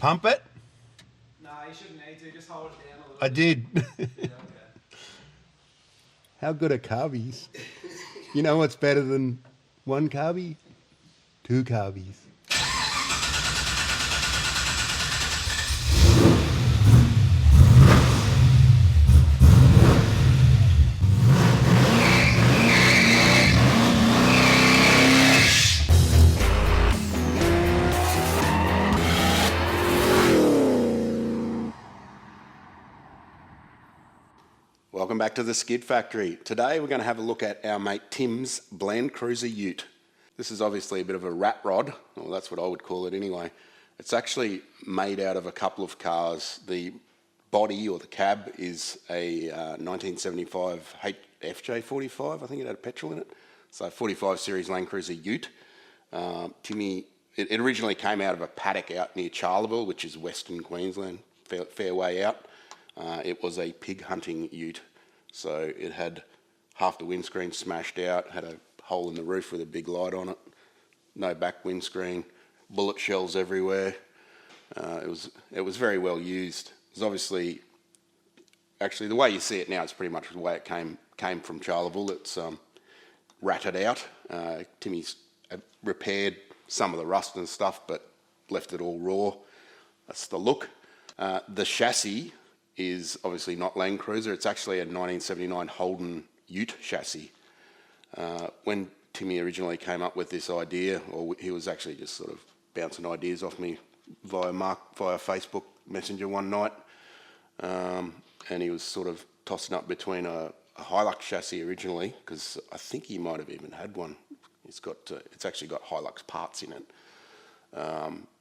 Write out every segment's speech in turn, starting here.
Pump it? Nah, you shouldn't need to. Just hold it down a little I bit. did. Yeah, okay. How good are carbies? You know what's better than one carbie? Two carbies. Welcome back to the Skid Factory. Today we're going to have a look at our mate Tim's Blandcruiser ute. This is obviously a bit of a rat rod, well that's what I would call it anyway. It's actually made out of a couple of cars. The body or the cab is a 1975 FJ45, I think it had petrol in it. So 45 series Landcruiser ute. It originally came out of a paddock out near Charleville, which is Western Queensland, fair way out. It was a pig hunting ute. So it had half the windscreen smashed out, had a hole in the roof with a big light on it, no back windscreen, bullet shells everywhere. It was very well used. It was obviously, actually the way you see it now, it's pretty much the way it came from Charleville. It's ratted out. Timmy's repaired some of the rust and stuff, but left it all raw. That's the look. The chassis is obviously not Landcruiser. It's actually a 1979 Holden ute chassis. When Timmy originally came up with this idea, or he was actually just sort of bouncing ideas off me via Facebook Messenger one night, and he was sort of tossing up between a Hilux chassis originally, because I think he might have even had one. It's actually got Hilux parts in it.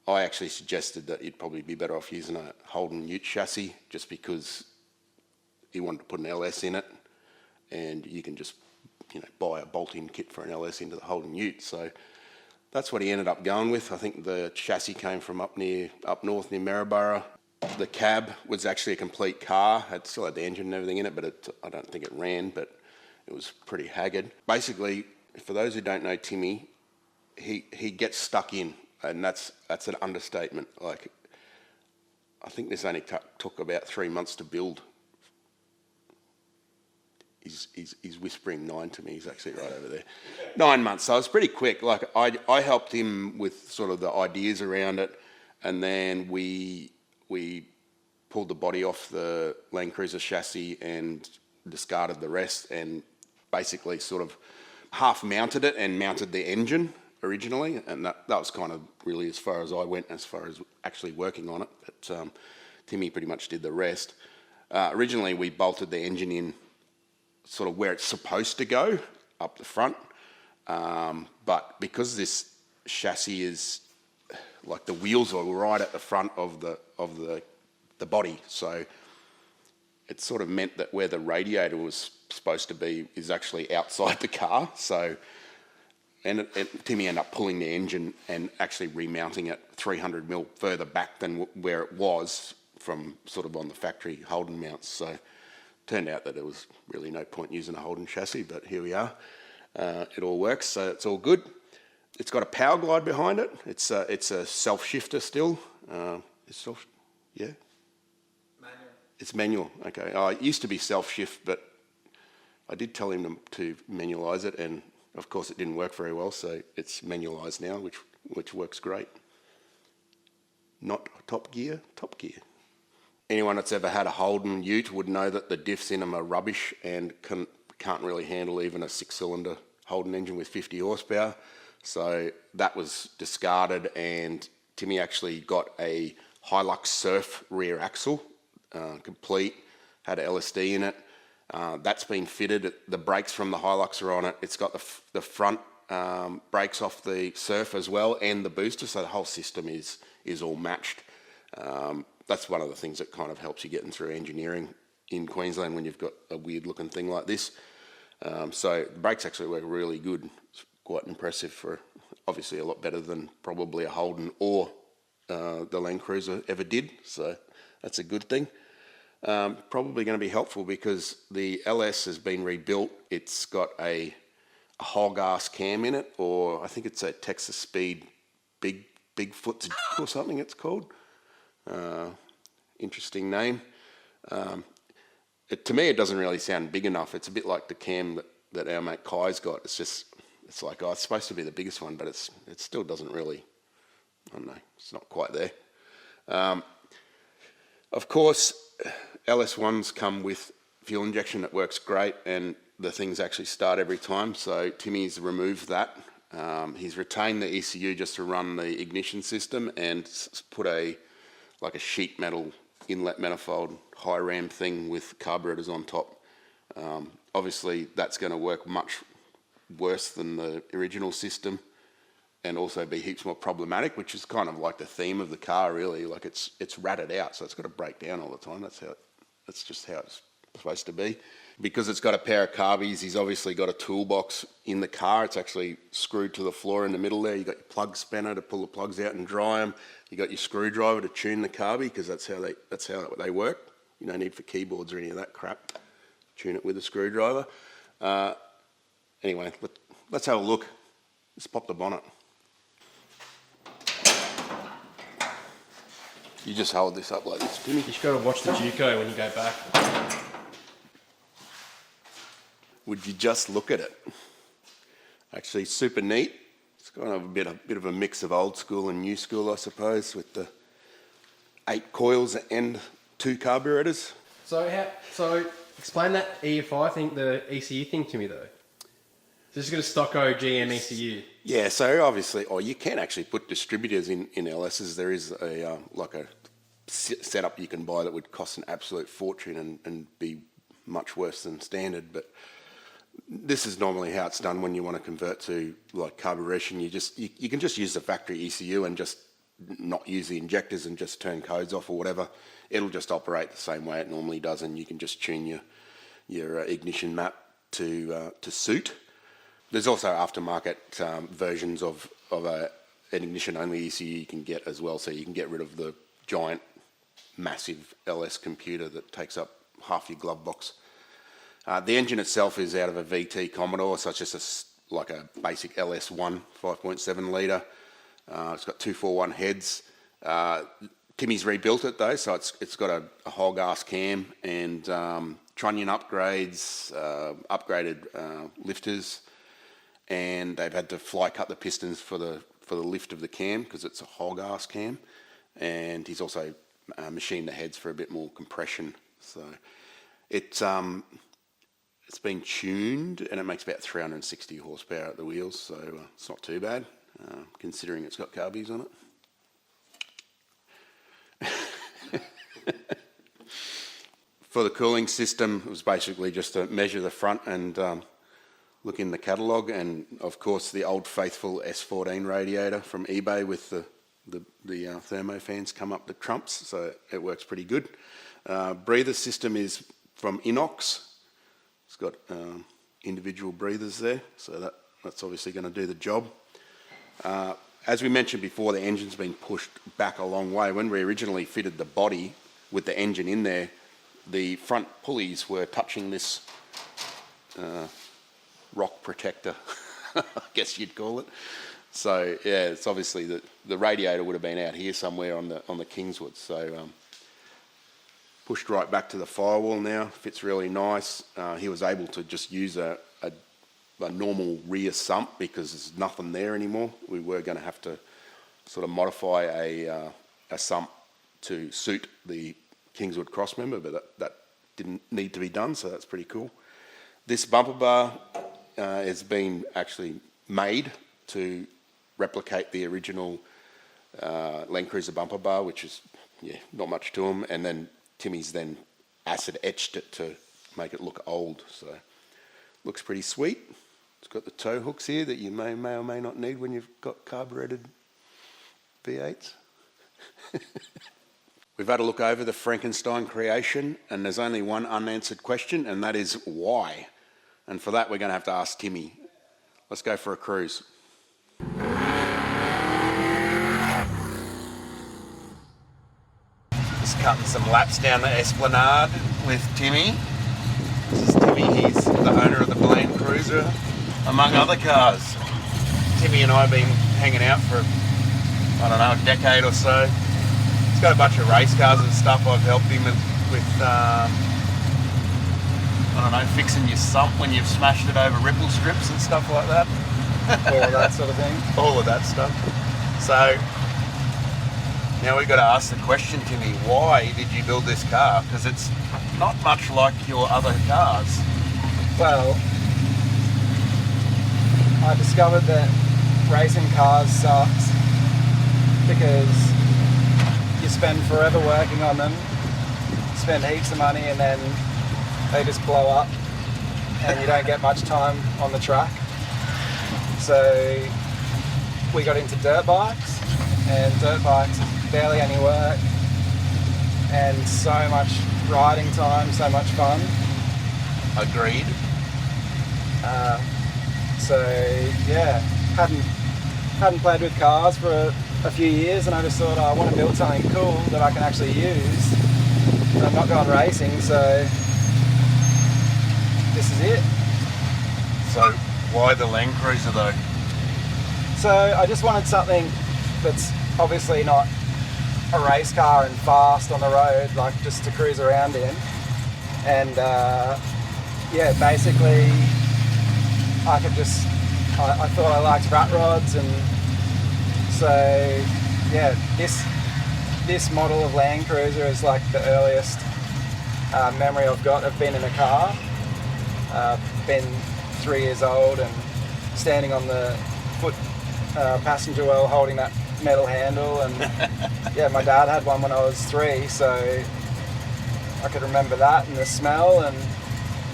I actually suggested that you'd probably be better off using a Holden ute chassis, just because he wanted to put an LS in it, and you can just buy a bolt-in kit for an LS into the Holden ute. So that's what he ended up going with. I think the chassis came from up north near Maryborough. The cab was actually a complete car. It still had the engine and everything in it, but I don't think it ran, but it was pretty haggard. Basically, for those who don't know Timmy, he gets stuck in. And that's an understatement. Like, I think this only took about 3 months to build. He's whispering 9 to me. He's actually right over there. 9 months. So it's pretty quick. Like, I helped him with sort of the ideas around it, and then we pulled the body off the Landcruiser chassis and discarded the rest, and basically sort of half mounted it and mounted the engine originally, and that was kind of really as far as I went as far as actually working on it, but Timmy pretty much did the rest. Originally we bolted the engine in sort of where it's supposed to go, up the front, but because this chassis is, like, the wheels are right at the front of the body, so it sort of meant that where the radiator was supposed to be is actually outside the car. So Timmy ended up pulling the engine and actually remounting it 300 mil further back than where it was from sort of on the factory Holden mounts. So turned out that there was really no point using a Holden chassis, but here we are. It all works, so it's all good. It's got a power glide behind it. It's a self-shifter still. Yeah? Manual. It's manual, okay. It used to be self-shift, but I did tell him to manualise it, and of course it didn't work very well, so it's manualised now, which works great. Not top gear, top gear. Anyone that's ever had a Holden ute would know that the diffs in them are rubbish and can't really handle even a 6-cylinder Holden engine with 50 horsepower. So that was discarded, and Timmy actually got a Hilux Surf rear axle, complete, had a LSD in it. That's been fitted. The brakes from the Hilux are on it. It's got the front brakes off the Surf as well, and the booster, so the whole system is all matched. That's one of the things that kind of helps you getting through engineering in Queensland when you've got a weird looking thing like this. So the brakes actually work really good. It's quite impressive, for obviously a lot better than probably a Holden or the Landcruiser ever did, so that's a good thing. Probably going to be helpful because the LS has been rebuilt. It's got a hog ass cam in it, or I think it's a Texas Speed Bigfoot's or something it's called. Interesting name. To me, it doesn't really sound big enough. It's a bit like the cam that our mate Kai's got. It's like, oh, it's supposed to be the biggest one, but it still doesn't really, I don't know, it's not quite there. Of course, LS1s come with fuel injection that works great, and the things actually start every time. So Timmy's removed that. He's retained the ECU just to run the ignition system, and put a sheet metal inlet manifold high ram thing with carburetors on top. Obviously, that's going to work much worse than the original system, and also be heaps more problematic, which is kind of like the theme of the car, really. Like it's ratted out, so it's got to break down all the time. That's just how it's supposed to be. Because it's got a pair of carbies, he's obviously got a toolbox in the car. It's actually screwed to the floor in the middle there. You've got your plug spanner to pull the plugs out and dry them. You got your screwdriver to tune the carbie, because that's how they work. You don't need for keyboards or any of that crap. Tune it with a screwdriver. Anyway, let's have a look. Let's pop the bonnet. You just hold this up like this, Timmy. You just got to watch the Juco when you go back. Would you just look at it? Actually, super neat. It's kind of a bit of a mix of old school and new school, I suppose, with the 8 coils and 2 carburetors. So explain that EFI thing, the ECU thing to me though. This is going to stocko GM ECU. Yeah, so obviously, you can actually put distributors in LSs. There is a setup you can buy that would cost an absolute fortune and be much worse than standard. But this is normally how it's done when you want to convert to like carburation. You can just use the factory ECU and just not use the injectors and just turn codes off or whatever. It'll just operate the same way it normally does, and you can just tune your ignition map to suit. There's also aftermarket versions of an ignition-only ECU you can get as well, so you can get rid of the giant, massive LS computer that takes up half your glove box. The engine itself is out of a VT Commodore, so it's just like a basic LS1 5.7 litre. It's got 241 heads. Timmy's rebuilt it though, so it's got a whole gas cam and trunnion upgrades, upgraded lifters, and they've had to fly cut the pistons for the lift of the cam because it's a whole gas cam, and he's also machined the heads for a bit more compression. So it's been tuned and it makes about 360 horsepower at the wheels, so it's not too bad considering it's got carbies on it. For the cooling system, it was basically just to measure the front and look in the catalogue, and of course the old faithful S14 radiator from eBay with the thermo fans come up the trumps, so it works pretty good. Breather system is from Inox. It's got individual breathers there, so that's obviously going to do the job. As we mentioned before, the engine's been pushed back a long way. When we originally fitted the body with the engine in there, the front pulleys were touching this rock protector, I guess you'd call it. So yeah, it's obviously the radiator would have been out here somewhere on the Kingswood. So pushed right back to the firewall now, fits really nice. He was able to just use a normal rear sump because there's nothing there anymore. We were going to have to sort of modify a sump to suit the Kingswood crossmember, but that didn't need to be done, so that's pretty cool. This bumper bar has been actually made to replicate the original Landcruiser bumper bar, which is not much to them, and then Timmy's then acid etched it to make it look old, so looks pretty sweet. It's got the tow hooks here that you may or may not need when you've got carbureted V8s. We've had a look over the Frankenstein creation, and there's only one unanswered question, and that is why? And for that, we're going to have to ask Timmy. Let's go for a cruise. Just cutting some laps down the Esplanade with Timmy. This is Timmy, he's the owner of the Blandcruiser, among other cars. Timmy and I have been hanging out for, I don't know, a decade or so. He's got a bunch of race cars and stuff. I've helped him with I don't know, fixing your sump when you've smashed it over ripple strips and stuff like that. All of that sort of thing. All of that stuff. So now we've got to ask the question, Timmy, why did you build this car? Because it's not much like your other cars. Well, I discovered that racing cars sucks because you spend forever working on them, spend heaps of money, and then they just blow up and you don't get much time on the track. So we got into dirt bikes, and dirt bikes is barely any work and so much riding time, so much fun. Agreed. So yeah, hadn't played with cars for a few years, and I just thought, I want to build something cool that I can actually use. And I'm not going racing, so this is it. So why the Landcruiser though? So I just wanted something that's obviously not a race car and fast on the road, like just to cruise around in. And yeah, basically I could just, I thought I liked RATRODs, and so yeah, this model of Landcruiser is like the earliest memory I've got of being in a car. Been 3 years old and standing on the foot passenger well holding that metal handle, and yeah, my dad had one when I was 3, so I could remember that and the smell, and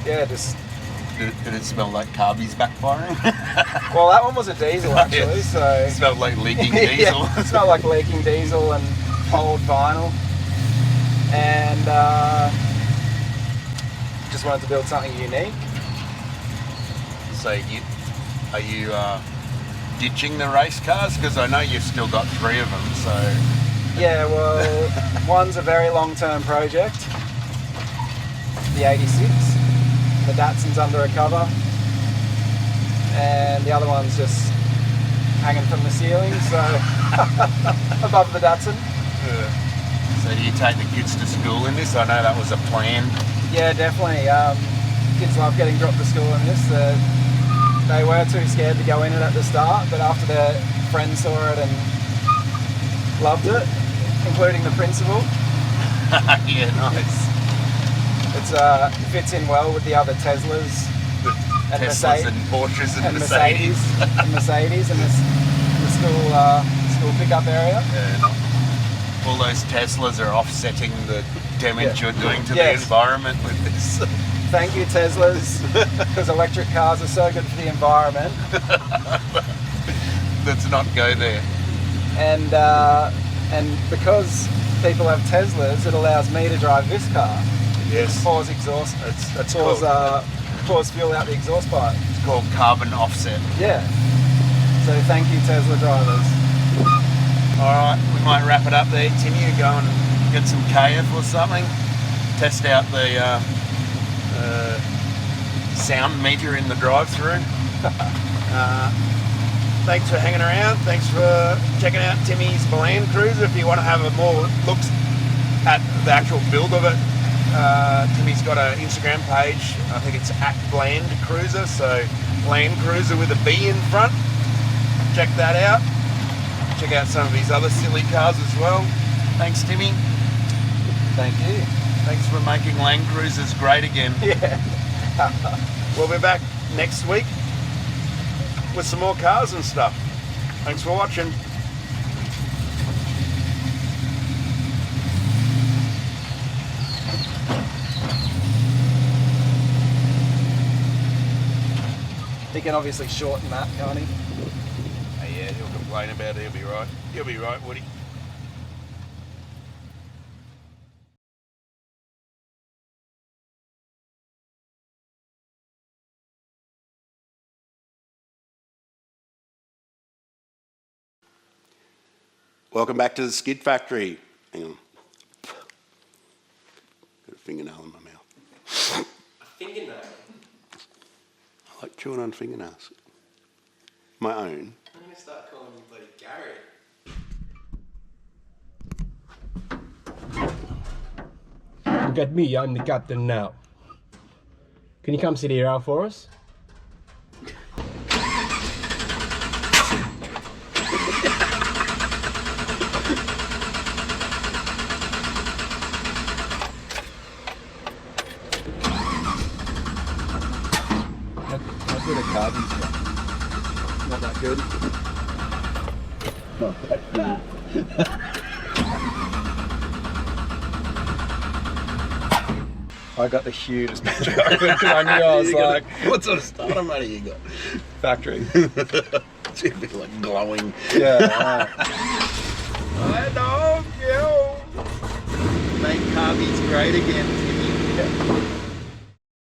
yeah, just... Did it smell like carbies backfiring? Well, that one was a diesel actually, Yes. so... It smelled like leaking diesel. Yeah, it smelled like leaking diesel and old vinyl, and just wanted to build something unique. So are you ditching the race cars? Because I know you've still got 3 of them, so... Yeah, well, one's a very long-term project, the 86. The Datsun's under a cover, and the other one's just hanging from the ceiling, so above the Datsun. So do you take the kids to school in this? I know that was a plan. Yeah, definitely. Kids love getting dropped to school in this. They were too scared to go in it at the start, but after their friends saw it and loved it, including the principal. Yeah, nice. It fits in well with the other Teslas and Teslas and Porsches and Mercedes. and Mercedes and the school pickup area. Yeah, no. All those Teslas are offsetting the damage you're doing to the Yes. environment with this. Thank you, Teslas, because electric cars are so good for the environment. Let's not go there. And because people have Teslas, it allows me to drive this car. Yes. Pours exhaust. That's pours cool. Pours fuel out the exhaust pipe. It's called carbon offset. Yeah. So thank you, Tesla drivers. Alright, we might wrap it up there. Timmy, you go and get some KF or something. Test out the sound meter in the drive-through. Thanks for hanging around. Thanks for checking out Timmy's Blandcruiser. If you want to have a more looks at the actual build of it, Timmy's got an Instagram page. I think it's @Blandcruiser, so Landcruiser with a B in front. Check that out. Check out some of his other silly cars as well. Thanks, Timmy. Thank you. Thanks for making Landcruisers great again. Yeah. We'll be back next week with some more cars and stuff. Thanks for watching. He can obviously shorten that, can't he? Yeah, he'll complain about it. He'll be right. He'll be right, Woody. Welcome back to the Skid Factory. Hang on. Got a fingernail in my mouth. Fingernail. I like chewing on fingernails. My own. I'm going to start calling you bloody Gary. Look at me, I'm the captain now. Can you come sit here out for us? How good are carbons? Not that good. I got the hugest picture because I knew I was like, what sort of starter motor you got? factory. It's a bit like glowing. Yeah. I know, yo. Make carbies great again, Timmy.